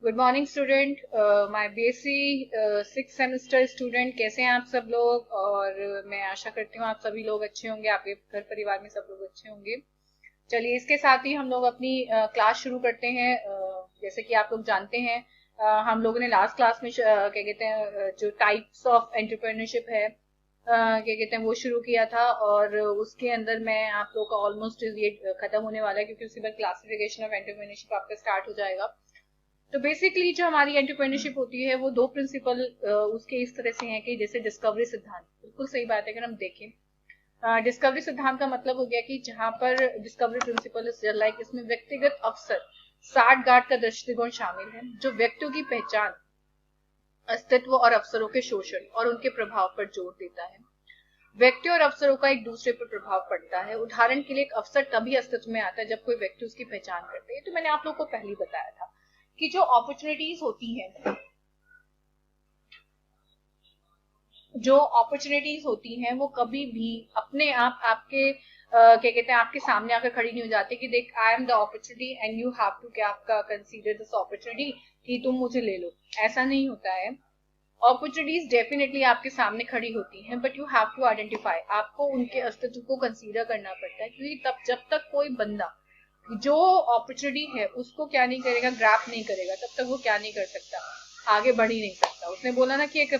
Good morning student, my BSc 6th semester student. कैसे हैं आप सब लोग? और मैं आशा करती हूँ आप सभी लोग अच्छे होंगे, आपके घर परिवार में सब लोग अच्छे होंगे। चलिए, इसके साथ ही हम लोग अपनी क्लास शुरू करते हैं। जैसे कि आप लोग जानते हैं, हम लोगों ने लास्ट क्लास में क्या कहते हैं, जो टाइप्स ऑफ एंटरप्रेन्योरशिप है, क्या कहते हैं, वो शुरू किया था। और उसके अंदर मैं आप लोग का ऑलमोस्ट ये खत्म होने वाला है, क्योंकि उसके बाद क्लासिफिकेशन ऑफ एंटरप्रेन्योरशिप आपका स्टार्ट हो जाएगा। तो बेसिकली जो हमारी एंटरप्रेन्योरशिप होती है वो दो प्रिंसिपल उसके इस तरह से हैं कि जैसे डिस्कवरी सिद्धांत, बिल्कुल सही बात है। अगर हम देखें, डिस्कवरी सिद्धांत का मतलब हो गया कि जहां पर डिस्कवरी प्रिंसिपल इज लाइक, इसमें व्यक्तिगत अवसर, साठ गांठ का दृष्टिकोण शामिल है, जो व्यक्तियों की पहचान, अस्तित्व और अवसरों के शोषण और उनके प्रभाव पर जोर देता है। व्यक्ति और अवसरों का एक दूसरे पर प्रभाव पड़ता है। उदाहरण के लिए, एक अवसर तभी अस्तित्व में आता है जब कोई व्यक्ति उसकी पहचान करते हैं। तो मैंने आप लोग को पहले बताया था कि जो अपॉर्चुनिटीज होती हैं, वो कभी भी अपने आप आपके क्या कहते हैं, आपके सामने आकर खड़ी नहीं हो जाती कि देख, I am the opportunity and you have to क्या आपका कंसीडर दिस अपॉर्चुनिटी कि तुम मुझे ले लो। ऐसा नहीं होता है। अपॉर्चुनिटीज डेफिनेटली आपके सामने खड़ी होती हैं, but you have to identify, आपको उनके अस्तित्व को कंसीडर करना पड़ता है। क्योंकि तब जब तक कोई बंदा जो अपॉर्चुनिटी है उसको क्या नहीं करेगा, ग्रैप नहीं करेगा, तब तक वो क्या नहीं कर सकता, आगे बढ़ ही नहीं सकता। उसने बोला ना कि एक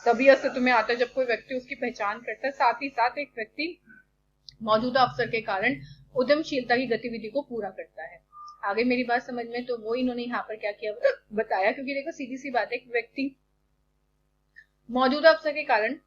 तभी अस्तित्व में आता है जब कोई व्यक्ति उसकी पहचान करता है। साथ ही साथ एक व्यक्ति मौजूदा अवसर के कारण उद्यमशीलता की गतिविधि को पूरा करता है। आगे मेरी बात समझ में? तो वो इन्होंने यहाँ पर क्या किया बताया, क्योंकि देखो सीधी सी बात है, एक व्यक्ति मौजूदा अवसर के कारण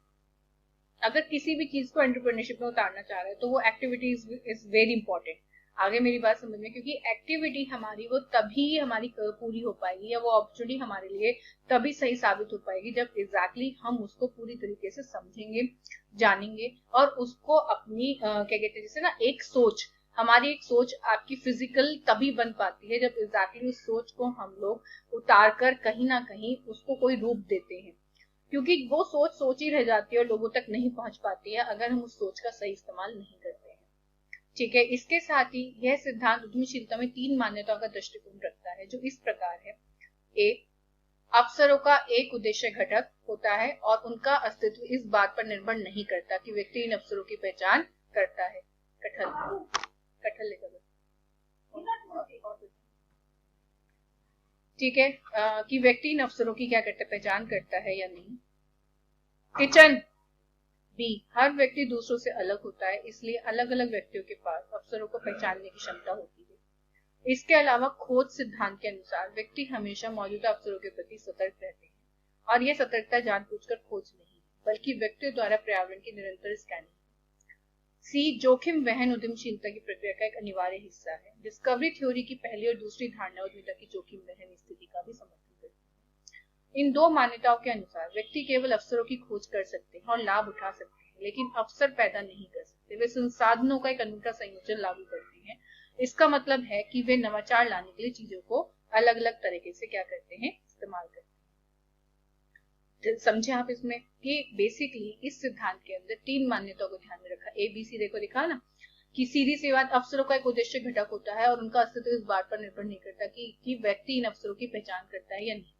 अगर किसी भी चीज को एंटरप्रेन्योरशिप में उतारना चाह रहा है तो वो एक्टिविटी इज वेरी इंपॉर्टेंट। आगे मेरी बात समझ में? क्योंकि एक्टिविटी हमारी वो तभी हमारी पूरी हो पाएगी, या वो अपॉर्चुनिटी हमारे लिए तभी सही साबित हो पाएगी जब एग्जैक्टली हम उसको पूरी तरीके से समझेंगे, जानेंगे, और उसको अपनी क्या कहते हैं, जैसे ना एक सोच, हमारी एक सोच आपकी फिजिकल तभी बन पाती है जब एग्जैक्टली उस सोच को हम लोग उतार कर कहीं ना कहीं उसको कोई रूप देते हैं। क्योंकि वो सोच सोच ही रह जाती है और लोगों तक नहीं पहुंच पाती है अगर हम उस सोच का सही इस्तेमाल नहीं करते हैं। ठीक है, इसके साथ ही यह सिद्धांत उद्यमशीलता में 3 मान्यताओं का दृष्टिकोण रखता है, जो इस प्रकार है। एक, अवसरों का एक उद्देश्य घटक होता है और उनका अस्तित्व इस बात पर निर्भर नहीं करता कि व्यक्ति इन अवसरों की पहचान करता है। कटहल लेकर, ठीक है, कि व्यक्ति इन अवसरों की क्या करता है, पहचान करता है या नहीं। किचन बी, हर व्यक्ति दूसरों से अलग होता है, इसलिए अलग अलग व्यक्तियों के पास अवसरों को पहचानने की क्षमता होती है। इसके अलावा खोज सिद्धांत के अनुसार व्यक्ति हमेशा मौजूदा अवसरों के प्रति सतर्क रहते हैं, और यह सतर्कता जानबूझकर खोज नहीं, बल्कि व्यक्तियों द्वारा पर्यावरण की निरंतर स्कैनिंग। सी, जोखिम वहन उद्यमशीलता की प्रक्रिया का एक अनिवार्य हिस्सा है। डिस्कवरी थ्योरी की पहली और दूसरी धारणा उद्यमिता की जोखिम वहन स्थिति का भी समर्थन करती है। इन दो मान्यताओं के अनुसार व्यक्ति केवल अवसरों की खोज कर सकते हैं और लाभ उठा सकते हैं, लेकिन अवसर पैदा नहीं कर सकते। वे संसाधनों का एक अनूठा संयोजन लागू करते हैं। इसका मतलब है कि वे नवाचार लाने के लिए चीजों को अलग अलग तरीके से क्या करते हैं, इस्तेमाल करते हैं। समझे आप इसमें कि बेसिकली इस सिद्धांत के अंदर 3 मान्यताओं को ध्यान में रखा। ABC देखो लिखा ना, कि सीधी सी बात, अवसरों का एक उद्देश्य घटक होता है और उनका अस्तित्व इस बात पर निर्भर नहीं करता कि व्यक्ति इन अवसरों की पहचान करता है या नहीं।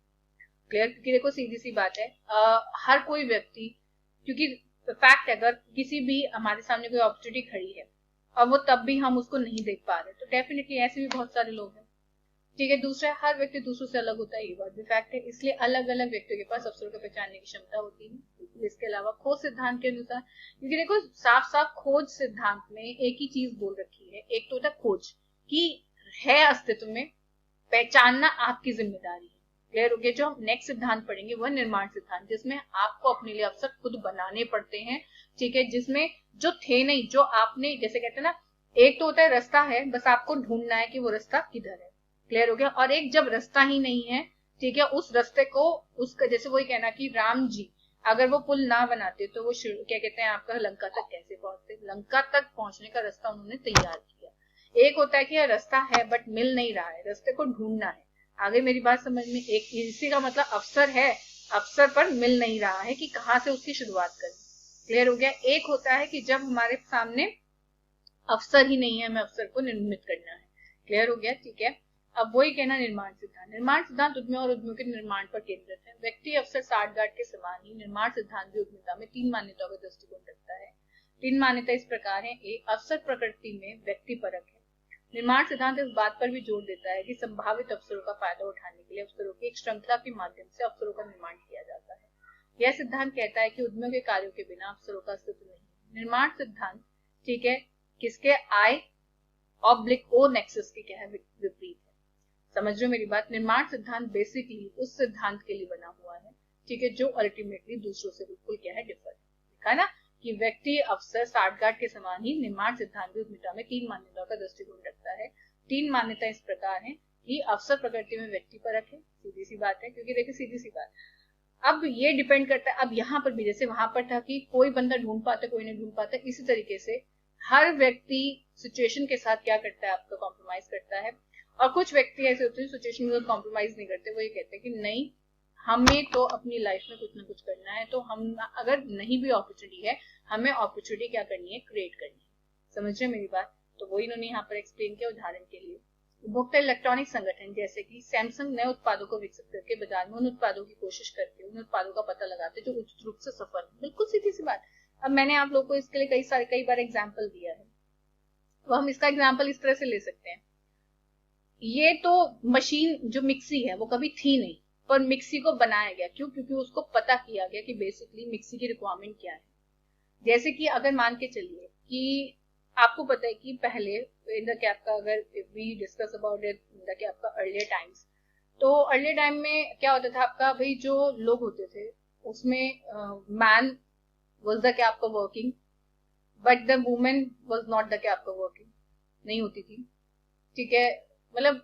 क्लियर? क्योंकि देखो सीधी सी बात है, हर कोई व्यक्ति, क्योंकि फैक्ट, अगर किसी भी हमारे सामने कोई अपॉर्चुनिटी खड़ी है और वो तब भी हम उसको नहीं देख पा रहे, तो डेफिनेटली ऐसे भी बहुत सारे लोग हैं। ठीक है, दूसरा, हर व्यक्ति दूसरों से अलग होता है, ये बात भी फैक्ट है, इसलिए अलग अलग व्यक्तियों के पास अवसरों को पहचानने की क्षमता होती है। इसके अलावा खोज सिद्धांत के अनुसार, क्योंकि देखो साफ साफ खोज सिद्धांत में एक ही चीज बोल रखी है, एक तो होता है खोज कि है अस्तित्व में, पहचानना आपकी जिम्मेदारी है। क्लियर हो गया? जो हम नेक्स्ट सिद्धांत पढ़ेंगे वह निर्माण सिद्धांत, जिसमें आपको अपने लिए अवसर खुद बनाने पड़ते हैं। ठीक है, जिसमें जो थे नहीं, जो आपने, जैसे कहते हैं ना, एक तो होता है रास्ता है, बस आपको ढूंढना है कि वो रास्ता किधर है। क्लियर हो गया? और एक जब रास्ता ही नहीं है, ठीक है, उस रास्ते को, उसका जैसे वही कहना कि राम जी अगर वो पुल ना बनाते तो वो क्या कहते हैं आपका लंका तक कैसे पहुंचते। लंका तक पहुंचने का रास्ता उन्होंने तैयार किया। एक होता है कि रास्ता है बट मिल नहीं रहा है, रास्ते को ढूंढना है। आगे मेरी बात समझ में? एक इसी का मतलब अवसर है, अवसर पर मिल नहीं रहा है कि कहाँ से उसकी शुरुआत करें। क्लियर हो गया? एक होता है कि जब हमारे सामने अवसर ही नहीं है, हमें अवसर को निर्मित करना है। क्लियर हो गया? ठीक है, अब वही कहना निर्माण सिद्धांत उद्यमियों और उद्यमियों के निर्माण पर केंद्रित है। व्यक्ति अवसर साठगांठ के समान ही निर्माण सिद्धांत भी उद्यमिता में 3 मान्यताओं का दृष्टिकोण रखता है। 3 मान्यता इस प्रकार है। ए, अवसर प्रकृति में व्यक्तिपरक है। निर्माण सिद्धांत इस बात पर भी जोर देता है कि संभावित अवसरों का फायदा उठाने के लिए अवसरों की एक श्रृंखला के माध्यम से अवसरों का निर्माण किया जाता है। यह सिद्धांत कहता है कि उद्यमियों के कार्यों के बिना अवसरों का अस्तित्व नहीं। निर्माण सिद्धांत ठीक है किसके I/O नेक्सस के क्या है विपरीत है। समझ रहे हो मेरी बात। निर्माण सिद्धांत बेसिकली उस सिद्धांत के लिए बना हुआ है ठीक है जो अल्टीमेटली दूसरों से बिल्कुल क्या है डिफर है। देखा ना कि व्यक्ति अवसर साठगांठ के समान ही निर्माण सिद्धांत भी उद्यमिता में 3 मान्यताओं का दृष्टिकोण रखता है। 3 मान्यता इस प्रकार है कि अवसर प्रकृति में व्यक्तिपरक है, सीधी सी बात है, क्योंकि देखिए सीधी सी बात अब ये डिपेंड करता है। अब यहाँ पर भी जैसे वहां पर था कि कोई बंदा ढूंढ पाता कोई नहीं ढूंढ पाता, इसी तरीके से हर व्यक्ति सिचुएशन के साथ क्या करता है आपका कॉम्प्रोमाइज करता है। और कुछ व्यक्ति ऐसे होते हैं सिचुएशन के साथ कॉम्प्रोमाइज नहीं करते, वो ये कहते हैं कि नहीं हमें तो अपनी लाइफ में कुछ ना कुछ करना है, तो हम अगर नहीं भी अपॉर्चुनिटी है हमें अपॉर्चुनिटी क्या करनी है क्रिएट करनी है। समझ रहे मेरी बात। तो वो इन्होंने यहाँ पर एक्सप्लेन किया। उदाहरण के लिए उपभोक्ता इलेक्ट्रॉनिक संगठन जैसे कि सैमसंग नए उत्पादों को विकसित करके बाजार में उन उत्पादों की कोशिश करके उन उत्पादों का पता लगाते जो उचित रूप से सफल हो। बिल्कुल सीधी सी बात। अब मैंने आप लोग को इसके लिए कई बार एग्जाम्पल दिया है, तो हम इसका एग्जाम्पल इस तरह से ले सकते हैं। ये तो मशीन जो मिक्सी है वो कभी थी नहीं, पर मिक्सी को बनाया गया। क्यों? क्योंकि उसको पता किया गया कि बेसिकली मिक्सी की रिक्वायरमेंट क्या है। जैसे कि अगर मान के चलिए कि आपको पता है कि पहले इन द क्या आपका अगर we discuss about it in the क्या आपका अर्लियर टाइम्स, तो अर्लियर टाइम में क्या होता था आपका भाई जो लोग होते थे उसमें मैन वाज द क्या आपका working, but the women was not the क्या आपका वर्किंग, नहीं होती थी। ठीक है मतलब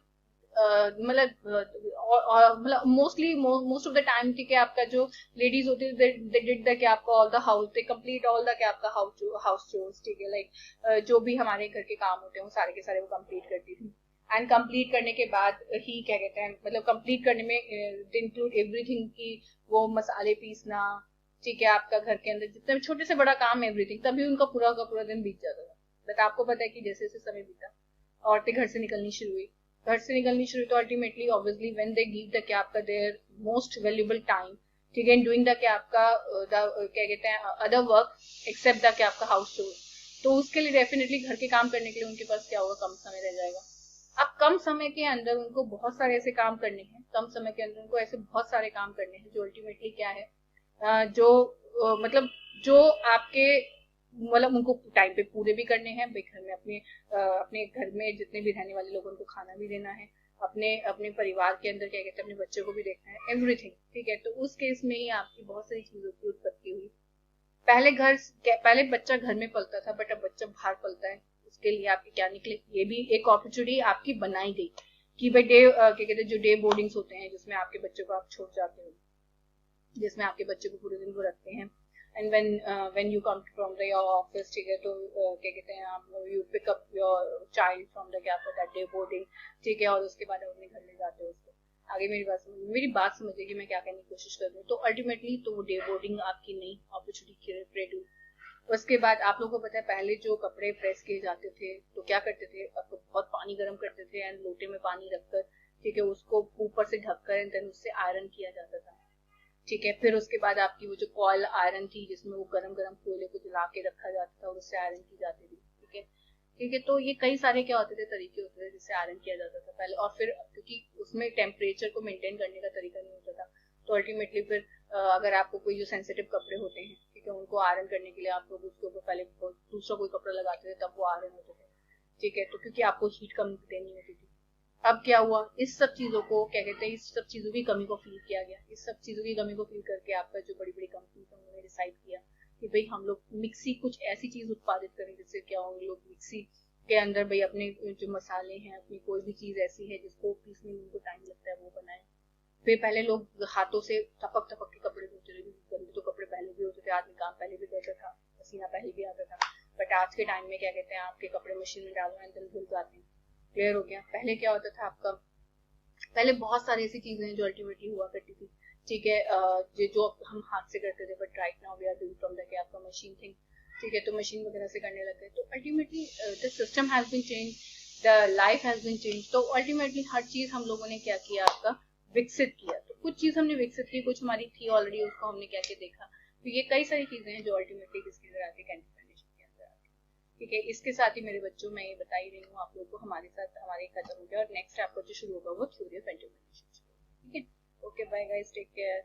मोस्ट ऑफ द टाइम ठीक है आपका जो लेडीज होती है दे डिड द क्या आपका all the house, they complete all the क्या आपका हाउस चोर्स। ठीक है लाइक जो भी हमारे घर के काम होते हैं वो सारे के सारे वो कंप्लीट करती थी। एंड कंप्लीट करने के बाद ही क्या कहते हैं मतलब कंप्लीट करने में इंक्लूड एवरीथिंग की वो मसाले पीसना, ठीक है आपका घर के अंदर जितने छोटे से बड़ा काम एवरीथिंग, तभी उनका पूरा दिन बीत जाता था। बट आपको पता है कि जैसे जैसे समय बीता औरतें घर से निकलनी शुरू हुई तो ultimately obviously when they give the क्या आपका देयर मोस्ट वैल्यूएबल टाइम ठीक है डूइंग द क्या आपका क्या कहते हैं अदर वर्क एक्सेप्ट द क्या आपका हाउस चोर, तो उसके लिए डेफिनेटली घर के काम करने के लिए उनके पास क्या होगा कम समय रह जाएगा। अब कम समय के अंदर उनको बहुत सारे ऐसे काम करने हैं, कम समय के अंदर उनको ऐसे बहुत सारे काम करने हैं जो अल्टीमेटली क्या है मतलब जो आपके मतलब उनको टाइम पे पूरे भी करने हैं। घर में अपने घर में जितने भी रहने वाले लोगों को खाना भी देना है, अपने परिवार के अंदर क्या कहते हैं अपने बच्चे को भी देखना है, एवरीथिंग। ठीक है तो उस केस में ही आपकी बहुत सारी चीजों की उत्पत्ति हुई। पहले बच्चा घर में पलता था, बट अब बच्चा बाहर पलता है। उसके लिए आपके क्या निकले, ये भी एक अपॉर्चुनिटी आपकी बनाई गई कि भाई क्या कहते हैं जो डे बोर्डिंग्स होते हैं जिसमें आपके बच्चे को आप छोड़ जाते हो, जिसमें आपके बच्चे को पूरे दिन वो रखते हैं। And when you come from the your office ठीक है तो क्या कहते हैं आप you pick up your child from the क्या दैट डे बोर्डिंग, ठीक है, और उसके बाद अपने घर ले जाते हो उसको। आगे मेरी बात समझिए कि मैं क्या कहने की कोशिश कर रही हूँ। तो अल्टीमेटली तो वो डे बोर्डिंग आपकी नई अपॉर्चुनिटी क्रिएट हुई। उसके बाद आप लोगों को पता है पहले जो कपड़े प्रेस किए जाते थे तो क्या करते थे, आपको बहुत पानी गर्म करते थे एंड लोटे में पानी रखकर ठीक है उसको ऊपर से ढककर एंड देन उससे आयरन किया जाता था। ठीक है फिर उसके बाद आपकी वो जो कॉयल आयरन थी जिसमें वो गरम कोयले को जला के रखा जाता था और उससे आयरन की जाती थी। ठीक है तो ये कई सारे क्या होते थे तरीके होते थे जिससे आयरन किया जाता था पहले। और फिर क्योंकि उसमें टेम्परेचर को मेंटेन करने का तरीका नहीं होता था तो अल्टीमेटली फिर अगर आपको कोई जो सेंसिटिव कपड़े होते हैं ठीक है उनको आयरन करने के लिए आप लोग उसके ऊपर पहले दूसरा कोई कपड़ा लगाते थे तब वो आयरन होते थे। ठीक है तो क्योंकि आपको हीट कम देनी होती थी। अब क्या हुआ, इस सब चीजों को क्या कहते हैं इस सब चीजों की कमी को फील किया गया। इस सब चीजों की कमी को फील करके आपका जो बड़ी बड़ी कंपनी है उन्होंने डिसाइड किया कि भाई हम लोग मिक्सी कुछ ऐसी चीज उत्पादित करें जिससे क्या हो लोग मिक्सी के अंदर भाई अपने जो मसाले हैं अपनी कोई भी चीज ऐसी है जिसको पीसने में उनको टाइम लगता है वो बनाए। फिर पहले लोग हाथों से टपक के कपड़े धोते थे, गंदे तो कपड़े पहले भी होते थे, आदमी काम पहले भी करता था, पसीना पहले भी आता था। बट आज के टाइम में क्या कहते हैं आपके कपड़े मशीन में डालो एंड धुल जाते हैं। क्लियर हो गया। पहले क्या होता था आपका, पहले बहुत सारी ऐसी चीजें हैं जो अल्टीमेटली हुआ करती थी। ठीक है जो हम हाथ से करते थे but right now we are doing from the क्या आपका मशीन थिंग। ठीक है तो मशीन वगैरह से करने लगे तो ultimately the system has been change the life has been change. तो अल्टीमेटली हर चीज हम लोगों ने क्या किया, आपका विकसित किया। तो कुछ चीज हमने विकसित की, कुछ हमारी थी ऑलरेडी, उसको हमने क्या क्या देखा। तो ये कई सारी चीजें हैं जो अल्टीमेटली किसके अंदर आती है, कंटेंट के अंदर आती है। ठीक है, इसके साथ ही मेरे बच्चों मैं ये बता ही रही हूँ आप लोगों को, हमारे साथ हमारे खत्म हो गया और नेक्स्ट आपको जो शुरू होगा वो थ्योरी ऑफ एंटरप्रेन्योरशिप। ठीक है, okay bye guys, take care.